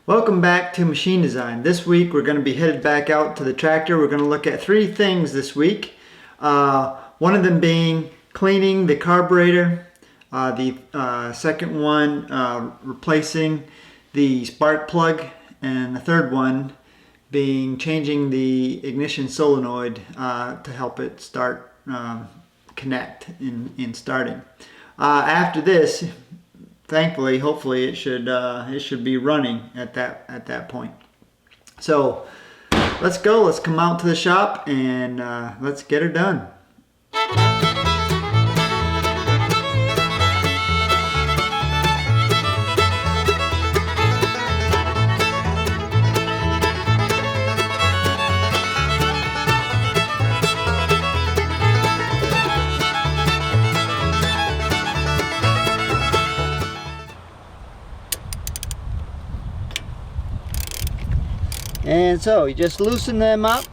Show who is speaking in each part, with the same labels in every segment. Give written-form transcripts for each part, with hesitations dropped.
Speaker 1: Welcome back to Machine Design. This week we're going to be headed back out to the tractor. We're going to look at three things this week. One of them being cleaning the carburetor. The second one replacing the spark plug. And the third one being changing the ignition solenoid to help it start connect in starting. After this, thankfully, hopefully it should be running at that point. So let's go. Let's come out to the shop and let's get her done. And so you just loosen them up,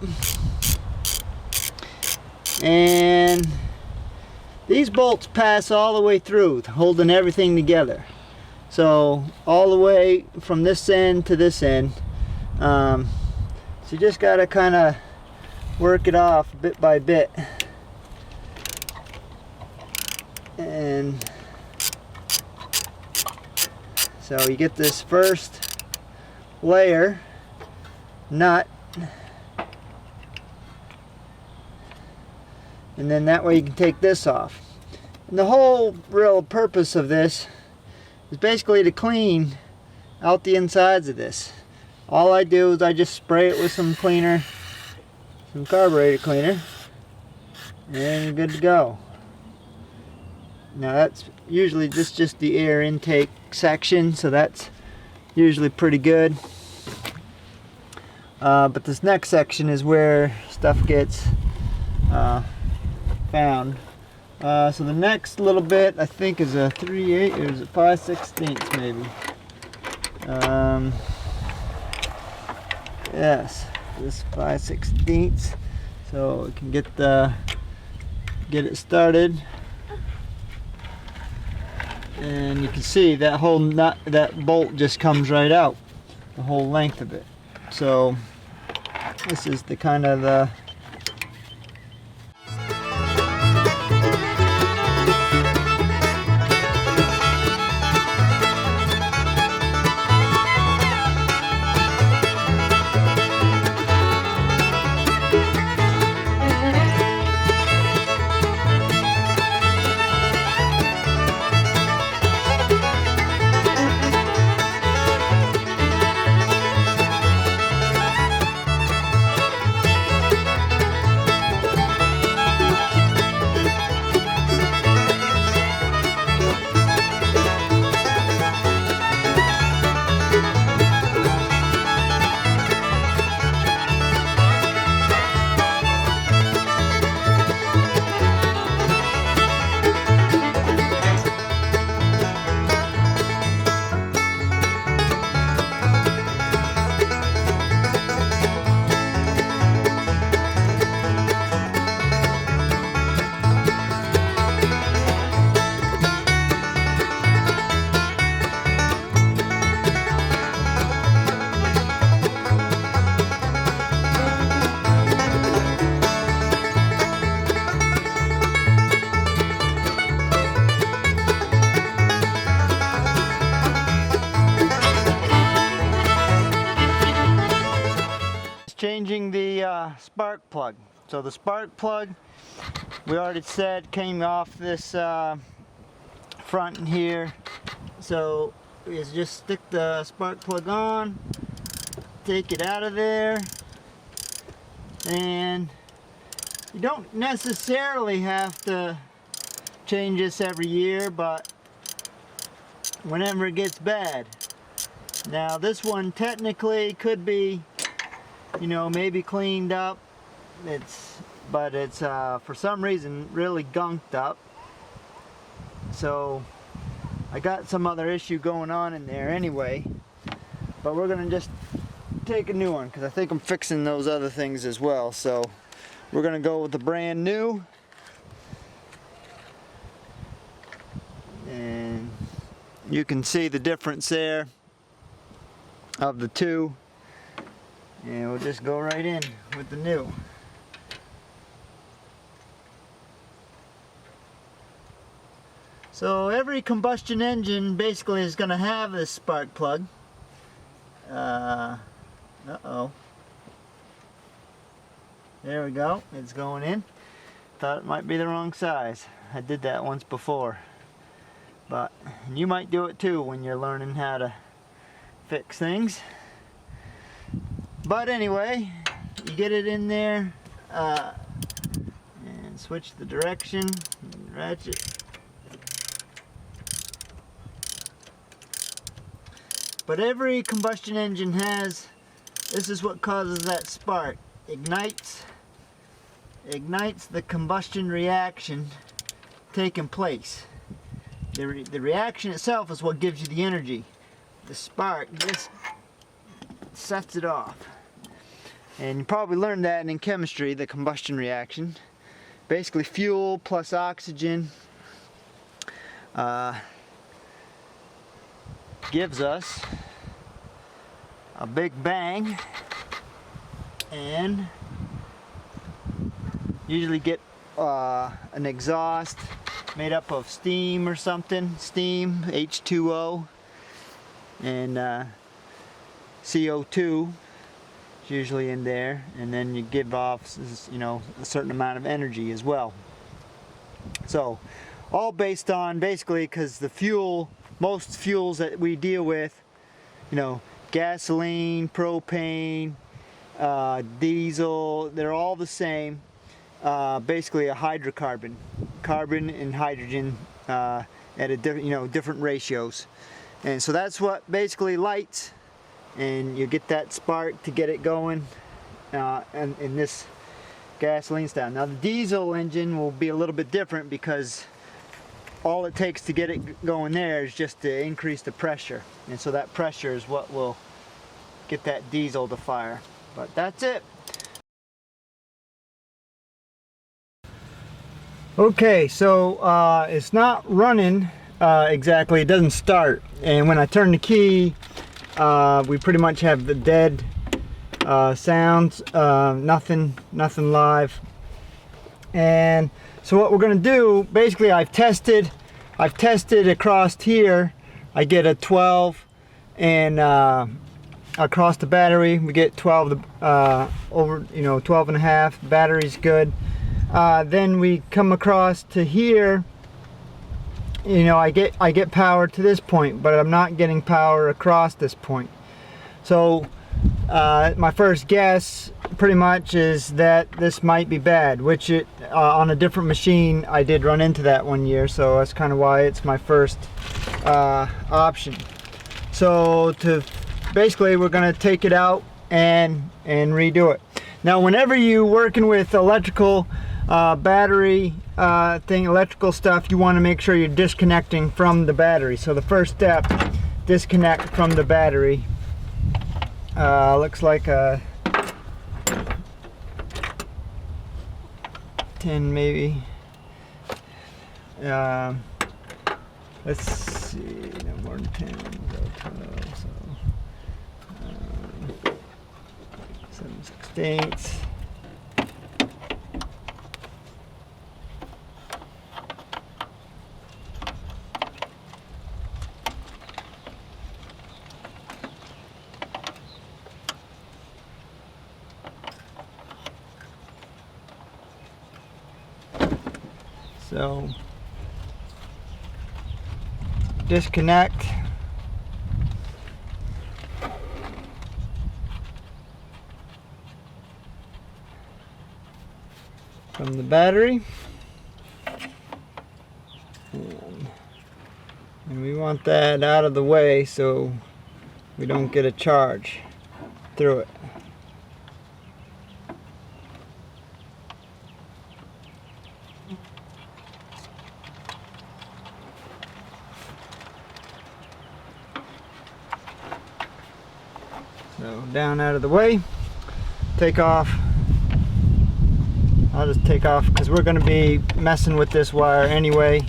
Speaker 1: and these bolts pass all the way through, holding everything together. So all the way from this end to this end. So you just got to kind of work it off bit by bit. And so you get this first layer nut, and then that way you can take this off. And the whole real purpose of this is basically to clean out the insides of this. All I do is I just spray it with some cleaner, some carburetor cleaner, and you're good to go. Now that's usually just the air intake section, so that's usually pretty good. But this next section is where stuff gets found. So the next little bit, I think, is a 3/8 or is it 5/16 maybe? Yes, this 5/16. So we can get it started, and you can see that whole nut, that bolt just comes right out, the whole length of it. So this is the kind of the changing the spark plug. So the spark plug, we already said, came off this front here. So you just stick the spark plug on, take it out of there, and you don't necessarily have to change this every year, but whenever it gets bad. Now this one technically could be, you know, maybe cleaned up. But it's for some reason really gunked up. So I got some other issue going on in there anyway. But we're gonna just take a new one because I think I'm fixing those other things as well. So we're gonna go with the brand new. And you can see the difference there. of the two, and we'll just go right in with the new. So every combustion engine basically is going to have this spark plug. Uh-oh. There we go, it's going in. Thought it might be the wrong size. I did that once before. But you might do it too when you're learning how to fix things. But anyway, you get it in there and switch the direction, ratchet. But every combustion engine has, this is what causes that spark. Ignites the combustion reaction taking place. The reaction itself is what gives you the energy. The spark just sets it off. And you probably learned that in chemistry, the combustion reaction. Basically fuel plus oxygen gives us a big bang, and usually get an exhaust made up of steam or something, steam, H2O, and CO2 is usually in there, and then you give off, you know, a certain amount of energy as well. So all based on, basically, because the fuel, most fuels that we deal with, you know, gasoline, propane, diesel, they're all the same. Basically a hydrocarbon, carbon and hydrogen at a different ratios, and so that's what basically lights, and you get that spark to get it going, and in this gasoline style. Now the diesel engine will be a little bit different, because all it takes to get it going there is just to increase the pressure, and so that pressure is what will get that diesel to fire. But that's it. Okay, so it's not running exactly, it doesn't start, and when I turn the key we pretty much have the dead sounds, nothing live. And so what we're going to do, basically I've tested across here. I get a 12, and across the battery we get 12 over, 12 and a half. Battery's good. Then we come across to here, I get power to this point, but I'm not getting power across this point. So my first guess pretty much is that this might be bad, which it on a different machine I did run into that one year, so that's kind of why it's my first option. So basically we're going to take it out and redo it. Now whenever you're working with electrical battery electrical stuff, you want to make sure you're disconnecting from the battery. So the first step, disconnect from the battery. Looks like a 10 maybe. Let's see, no more than 10, 12, so 7/16. So disconnect. From the battery, and we want that out of the way so we don't get a charge through it. So down out of the way, take off. I'll just take off because we're going to be messing with this wire anyway.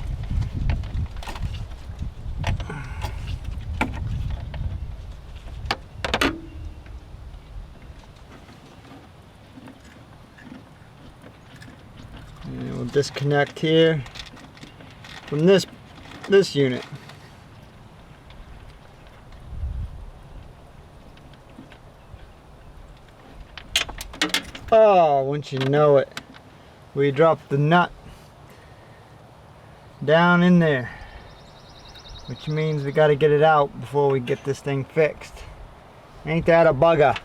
Speaker 1: And we'll disconnect here from this unit. Oh, once you know it, we dropped the nut down in there, which means we got to get it out before we get this thing fixed. Ain't that a bugger,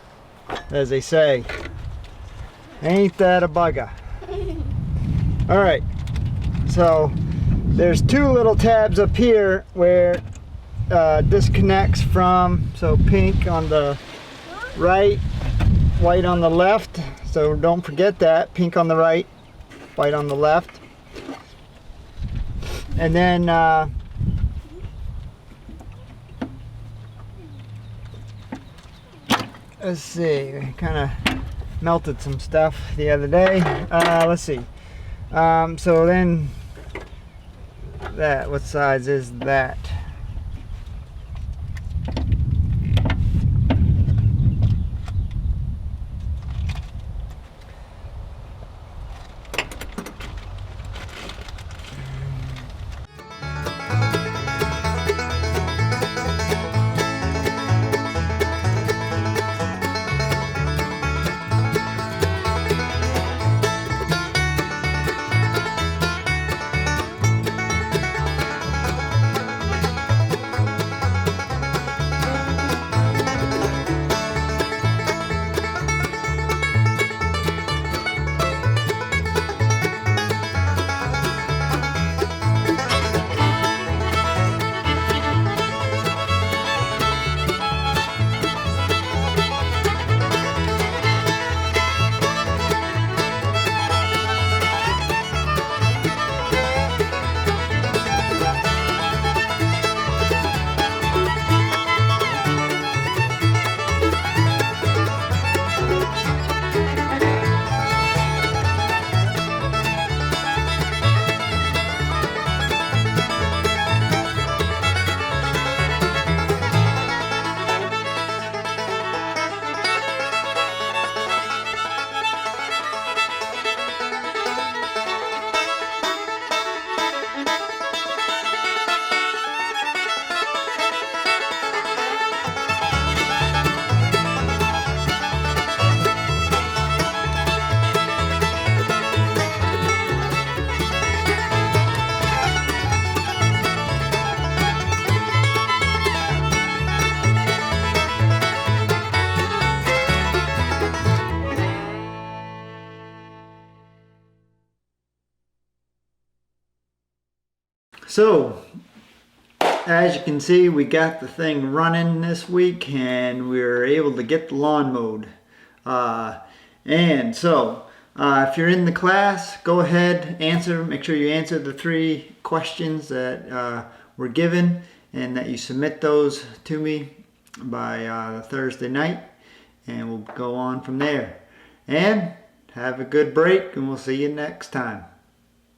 Speaker 1: as they say. Ain't that a bugger. All right, so there's two little tabs up here where disconnects from, so pink on the right, white on the left. So don't forget that, pink on the right, white on the left. And then let's see, we kind of melted some stuff the other day. Let's see. So then that, what size is that? So, as you can see, we got the thing running this week and we were able to get the lawn mowed. If you're in the class, go ahead, make sure you answer the 3 questions that were given and that you submit those to me by Thursday night, and we'll go on from there. And have a good break, and we'll see you next time.